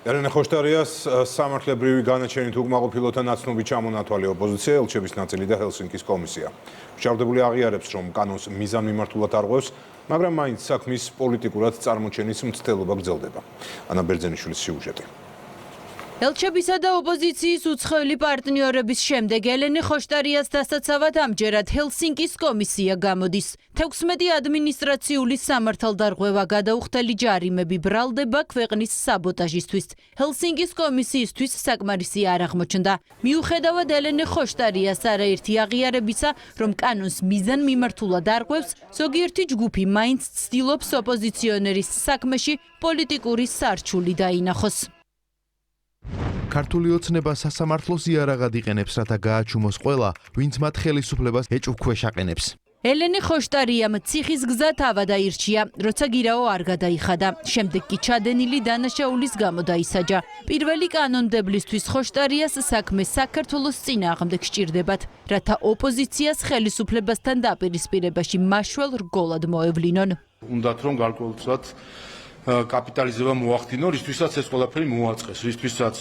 ელენე ხოშტარიას სამართლებრივი განაჩენით უკმაყოფილოთა ნაცნობი ჩამონათვალე ოპოზიცია, ელჩების ნაწილი და ჰელსინკის კომისია. მშავდებული აღიარებს, რომ კანონს მიზანმიმართულად არღვევს, მაგრამ მაინც საქმის პოლიტიკურად წარმოჩენის მცდელობა გრძელდება. ანა ბერძენიშვილის სიუჟეტი. ელჩებისა და ოპოზიციის უცხოელი პარტნიორების შემდეგ ელენე ხოშტარიას დასაცავად ამჯერად ჰელსინკის კომისია გამოდის. 16 ადმინისტრაციული სამართალდარღვევა, გადაუხდელი ჯარიმები, ბრალდება ქვეყნის საბოტაჟისთვის. ჰელსინკის კომისიისთვის საკმარისი არ აღმოჩნდა. მიუხედავად ელენე ხოშტარიას არაერთი აღიარებისა, რომ კანონს მიზანმიმართულად არღვევს, ზოგიერთი ჯგუფი მაინც ცდილობს ოპოზიციონერის საქმეში პოლიტიკური სარჩული დაინახოს. ქართული ოცნება სასამართლოს იარაღად იყენებს, რათა გააჩუმოს ყველა, ვინც მათ ხელისუფლებას ეჭვქვეშ აყენებს. ელენე ხოშტარიამ ციხის გზა თავად აირჩია, როცა გირაო არ გადაიხადა. შემდეგ კი ჩადენილი დანაშაულის გამო დაისაჯა. პირველი კანონმდებლისთვის ხოშტარიას საქმე საქართველოს წინააღმდეგ სჭირდებათ, რათა ოპოზიციას ხელისუფლებასთან დაპირისპირებაში მაშველ რგოლად მოევლინონ. უნდათ რომ გარკვეულწილად კაპიტალიზება მოახდინო, რისთვისაც ეს ყველაფერი მოაწყეს, რისთვისაც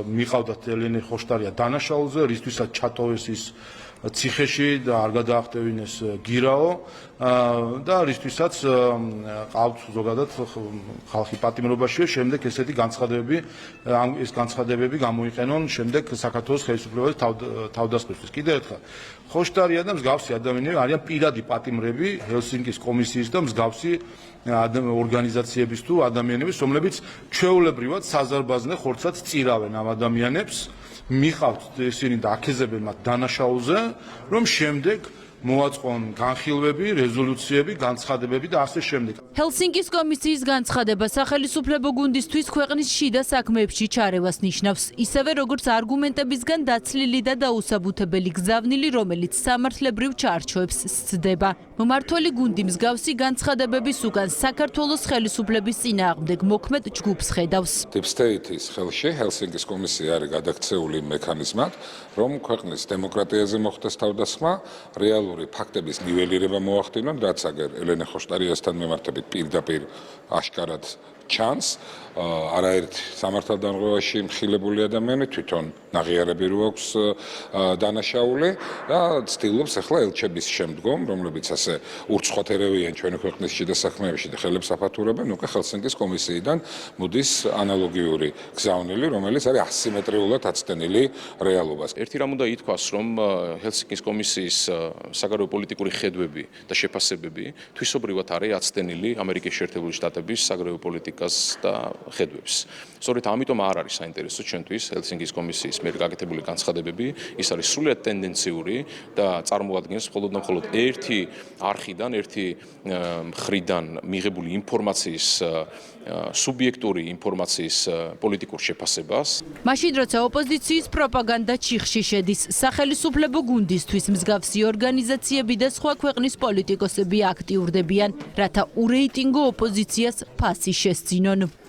მიყავდათ ელენე ხოშტარია დანაშაულზე, რისთვისაც ჩატოვეს ის ციხეში და არ გადაახტევინეს გირაო და რისთვისაც ყავთ ზოგადად ხალხი პატიმრობაში, შემდეგ ესეთი განცხადებები გამოიყენონ შემდეგ საქართველოს ხელისუფლების თავდასხმისთვის. კიდევ ერთხელ, ხოშტარია და მსგავსი ადამიანები არიან პირადი პატიმრები ჰელსინკის კომისიის და მსგავსი ორგანიზაციების თუ ადამიანების, რომლებიც ჩვეულებრივად საზარბაზნე ხორცად წირავენ ამ ადამიანებს, მიყავთ ისინი და აქეზებენ მათ დანაშაულზე, რომ შემდეგ მოაწყონ განხილვები, რეზოლუციები, განცხადებები და ასე შემდეგ. ჰელსინკის კომისიის განცხადება სახელისუფლებო გუნდისთვის ქვეყნის შიდა საქმეებში ჩარევას ნიშნავს, ისევე როგორც არგუმენტებისგან დაცლილი და დაუსაბუთებელი გზავნილი, რომელიც სამართლებრივ ჩარჩოებს სცდება. მომართველი გუნდი მსგავსი განცხადებების უკან საქართველოს ხელისუფლების წინააღმდეგ მოქმედ ჯგუფს ხედავს. Deep State-ის ხელში ჰელსინკის კომისია არის გადაქცეული მექანიზმად, რომ ქვეყნის დემოკრატიაზე მოხდეს თავდასხმა, რეალური ფაქტების ნიველირება მოახდინონ, რაც აგერ ელენე ხოშტარიასთან მიმართებით პირდაპირ აშკარად ჩანს, არაერთ სამართალდარღვევაში მხილებული ადამიანი თვითონ ნაღიარები რო აქვს დანაშაული და ცდილობს ახლა ელჩების შემდგომ, რომლებიც ასე ურცხვათერევიან ჩვენი ქვეყნის შიდა საქმეებში და ხელებს აფათურებენ, უკვე ჰელსინკის კომისიიდან მოდის ანალოგიური გზავნილი, რომელიც არის ასიმეტრიულად აცდენილი რეალობას. ერთი რამ უნდა ითქვას, რომ ჰელსინკის კომისიის საგარეო პოლიტიკური ხედვები და შეფასებები თვისობრივად არის აცდენილი ამერიკის შეერთებული შტატების საგარეო პოლიტიკას და ხედვებს. სწორედ ამიტომ არ არის საინტერესო ჩვენთვის ჰელსინკის კომისიის მიერ გაკეთებული განცხადებები, ის არის სრულიად ტენდენციური და წარმოადგენს მხოლოდ ერთი არხიდან, ერთი მხრიდან მიღებული ინფორმაციის სუბიექტური ინფორმაციის პოლიტიკურ შეფასებას. მაშინ როცა ოპოზიციის პროპაგანდა ჩიხში შედის, სახელისუფლებო გუნდისთვის მსგავსი ორგანიზაციები და სხვა ქვეყნის პოლიტიკოსები აქტიურდებიან, რათა ურეიტინგო ოპოზიციას ფასი შესძინონ.